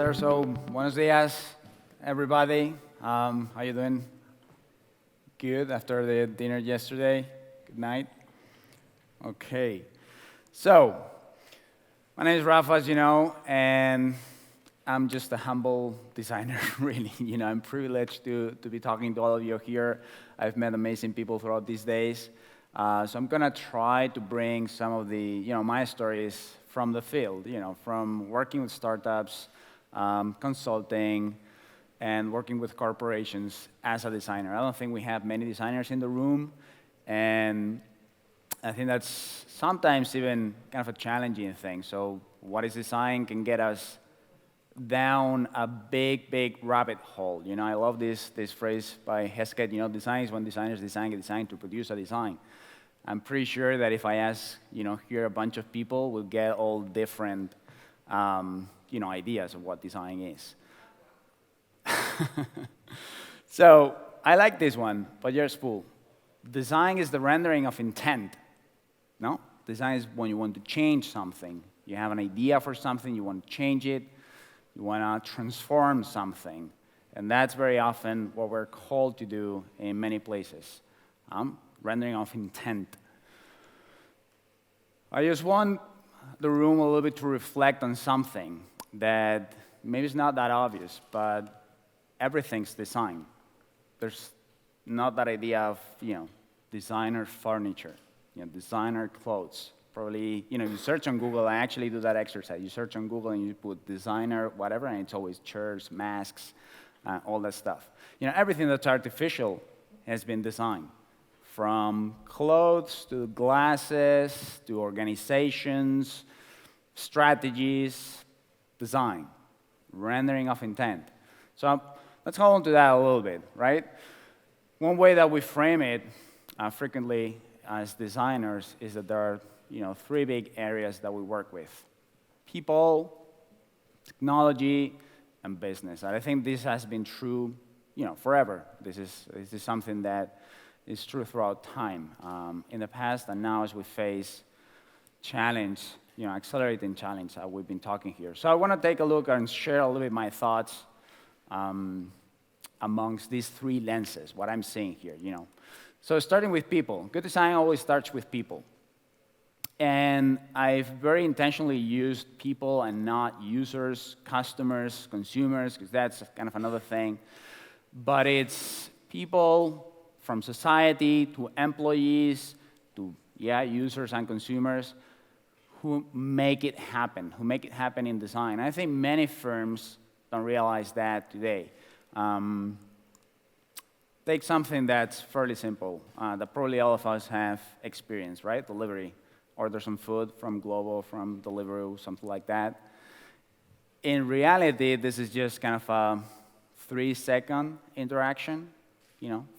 there. So, buenos dias, everybody. How you doing? Good after the dinner yesterday? Good night? Okay. So, my name is Rafa, as you know, and I'm just a humble designer, really. I'm privileged to be talking to all of you here. I've met amazing people throughout these days. So I'm going to try to bring some of the, my stories from the field, from working with startups, consulting, and working with corporations as a designer. I don't think we have many designers in the room, and I think that's sometimes even kind of a challenging thing. So what is design can get us down a big, big rabbit hole. I love this phrase by Hesketh, design is when designers design a design to produce a design. I'm pretty sure that if I ask, here a bunch of people, we'll get all different, ideas of what design is. So I like this one, but here's full. Design is the rendering of intent. No? Design is when you want to change something. You have an idea for something, you want to change it, you want to transform something. And that's very often what we're called to do in many places. Rendering of intent. I just want the room a little bit to reflect on something that maybe is not that obvious, but everything's design. There's not that idea of, designer furniture, designer clothes. Probably, you search on Google, I actually do that exercise. You search on Google and you put designer, whatever, and it's always chairs, masks, all that stuff. Everything that's artificial has been designed. From clothes to glasses to organizations, strategies, design, rendering of intent. So let's hold on to that a little bit, right? One way that we frame it frequently as designers is that there are three big areas that we work with: people, technology, and business. And I think this has been true forever. This is something that is true throughout time. In the past and now as we face challenge, accelerating challenge that we've been talking here. So I want to take a look and share a little bit my thoughts amongst these three lenses, what I'm seeing here, So starting with people. Good design always starts with people. And I've very intentionally used people and not users, customers, consumers, because that's kind of another thing. But it's people from society to employees to, users and consumers who make it happen, in design. I think many firms don't realize that today. Take something that's fairly simple, that probably all of us have experienced, right? Delivery. Order some food from Glovo, from Deliveroo, something like that. In reality, this is just kind of a 3-second interaction,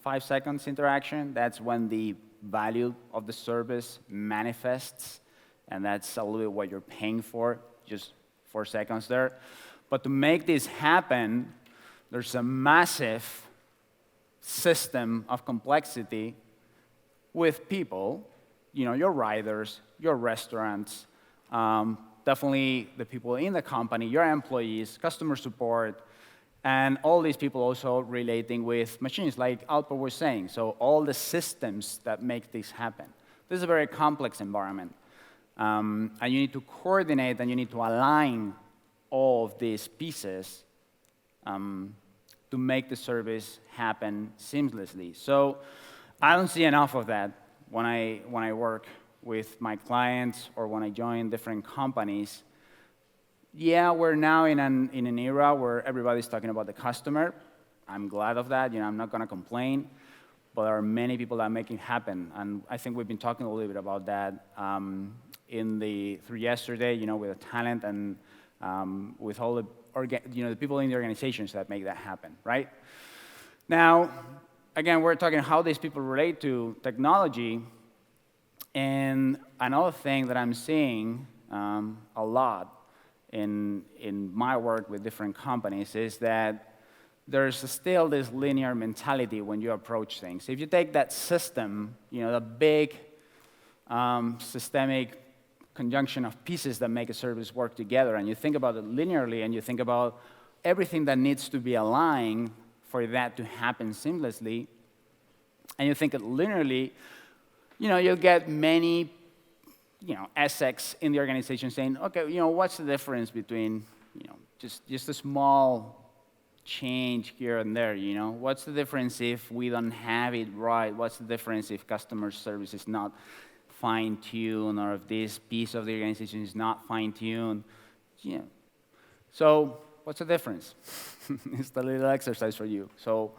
5 seconds interaction. That's when the value of the service manifests, and that's a little bit what you're paying for, just 4 seconds there. But to make this happen, there's a massive system of complexity with people, your riders, your restaurants, definitely the people in the company, your employees, customer support, and all these people also relating with machines, like Alpo was saying. So all the systems that make this happen. This is a very complex environment. And you need to coordinate and you need to align all of these pieces to make the service happen seamlessly. So I don't see enough of that when I work with my clients or when I join different companies. Yeah, we're now in an era where everybody's talking about the customer. I'm glad of that. I'm not going to complain. But there are many people that make it happen. And I think we've been talking a little bit about that through yesterday, with the talent and with all the the people in the organizations that make that happen, right? Now, again, we're talking how these people relate to technology. And another thing that I'm seeing a lot in my work with different companies is that there's still this linear mentality when you approach things. If you take that system, the big systemic conjunction of pieces that make a service work together, and you think about it linearly, and you think about everything that needs to be aligned for that to happen seamlessly, and you think it linearly, you'll get many, SX in the organization saying, okay, what's the difference between, just a small change here and there, What's the difference if we don't have it right? What's the difference if customer service is not fine-tuned, or if this piece of the organization is not fine-tuned? So what's the difference? It's the little exercise for you. So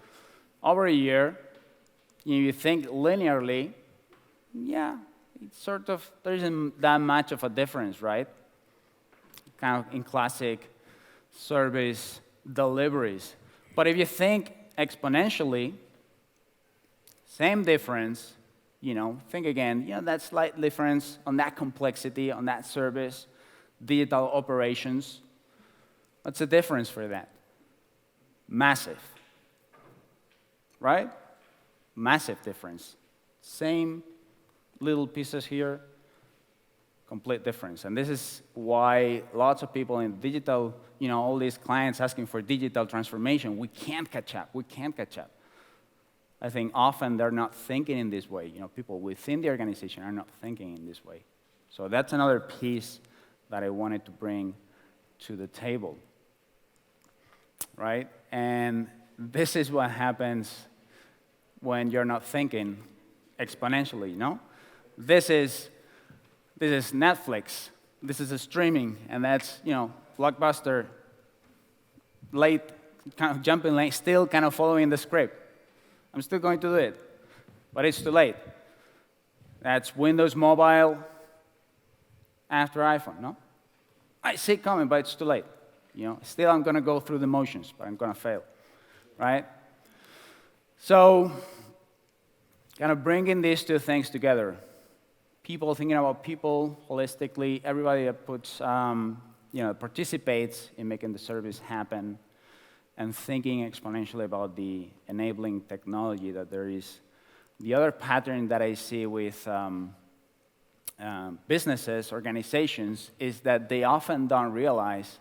over a year, you think linearly, it's sort of, there isn't that much of a difference, right? Kind of in classic service deliveries. But if you think exponentially, same difference, think again, that slight difference on that complexity, on that service, digital operations. What's the difference for that? Massive, right? Massive difference. Same little pieces here, complete difference. And this is why lots of people in digital, all these clients asking for digital transformation, we can't catch up. We can't catch up. I think often they're not thinking in this way. People within the organization are not thinking in this way. So that's another piece that I wanted to bring to the table, right? And this is what happens when you're not thinking exponentially, This is Netflix. This is a streaming, and that's, Blockbuster, late, kind of jumping late, still kind of following the script. I'm still going to do it, but it's too late. That's Windows Mobile after iPhone, no? I see it coming, but it's too late. Still I'm going to go through the motions, but I'm going to fail, right? So, kind of bringing these two things together. People thinking about people holistically, everybody that puts, participates in making the service happen, and thinking exponentially about the enabling technology that there is. The other pattern that I see with businesses, organizations, is that they often don't realize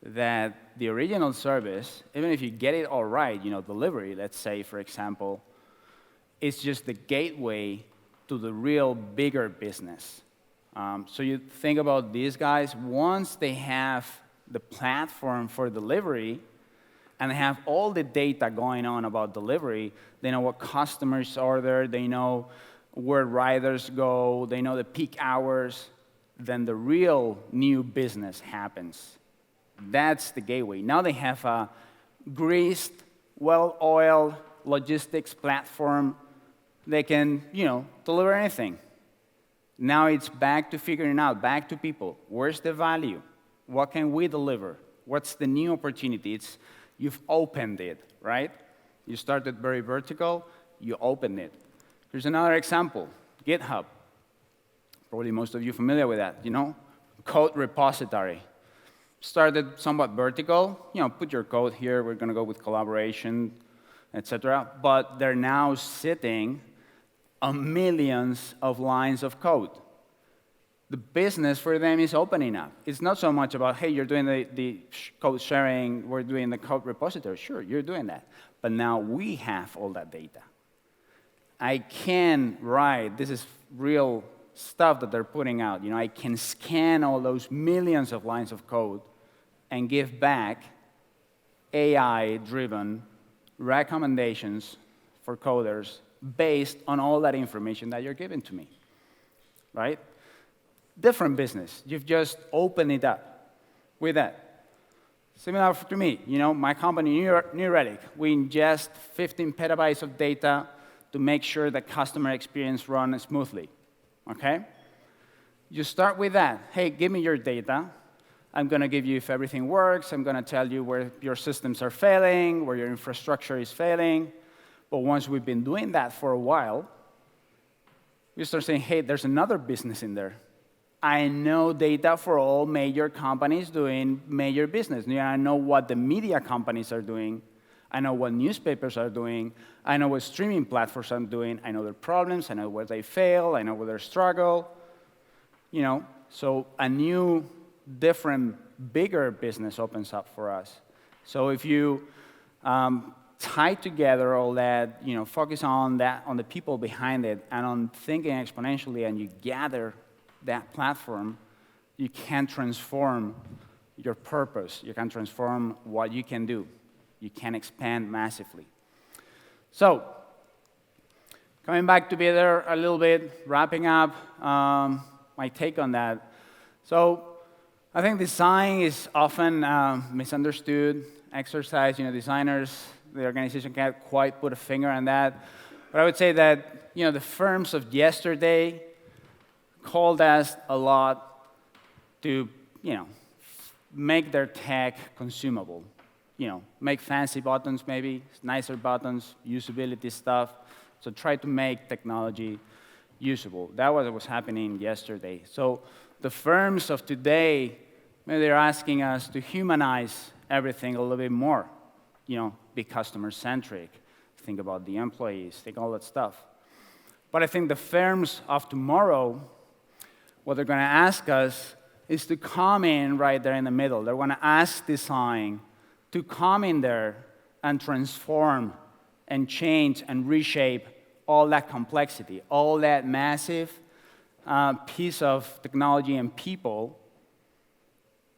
that the original service, even if you get it all right, delivery, let's say, for example, is just the gateway to the real bigger business. So you think about these guys, once they have the platform for delivery, and they have all the data going on about delivery, they know what customers order, they know where riders go, they know the peak hours, then the real new business happens. That's the gateway. Now they have a greased, well-oiled logistics platform. They can, deliver anything. Now it's back to figuring out, back to people. Where's the value? What can we deliver? What's the new opportunity? You've opened it, right? You started very vertical, you opened it. Here's another example, GitHub. Probably most of you familiar with that, code repository. Started somewhat vertical, put your code here, we're going to go with collaboration, etc. But they're now sitting on millions of lines of code. The business for them is opening up. It's not so much about, hey, you're doing the code sharing, we're doing the code repository. Sure, you're doing that. But now we have all that data. I can write, this is real stuff that they're putting out. I can scan all those millions of lines of code and give back AI-driven recommendations for coders based on all that information that you're giving to me, right? Different business. You've just opened it up with that. Similar to me, my company, New Relic, we ingest 15 petabytes of data to make sure the customer experience runs smoothly, okay? You start with that. Hey, give me your data. I'm going to give you if everything works. I'm going to tell you where your systems are failing, where your infrastructure is failing. But once we've been doing that for a while, we start saying, hey, there's another business in there. I know data for all major companies doing major business. I know what the media companies are doing. I know what newspapers are doing. I know what streaming platforms are doing. I know their problems. I know where they fail. I know where they struggle. So a new, different, bigger business opens up for us. So if you tie together all that, focus on that, on the people behind it, and on thinking exponentially, and you gather that platform, you can transform your purpose. You can transform what you can do. You can expand massively. So, coming back together a little bit, wrapping up my take on that. So, I think design is often misunderstood exercise. Designers, the organization can't quite put a finger on that. But I would say that, the firms of yesterday called us a lot to, make their tech consumable. Make fancy buttons maybe, nicer buttons, usability stuff. So try to make technology usable. That was what was happening yesterday. So the firms of today, maybe they're asking us to humanize everything a little bit more. Be customer-centric. Think about the employees, think all that stuff. But I think the firms of tomorrow, what they're going to ask us is to come in right there in the middle. They're going to ask design to come in there and transform and change and reshape all that complexity, all that massive piece of technology and people,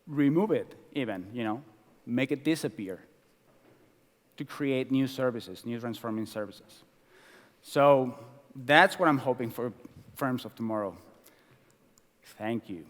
remove it even, make it disappear to create new services, new transforming services. So that's what I'm hoping for firms of tomorrow. Thank you.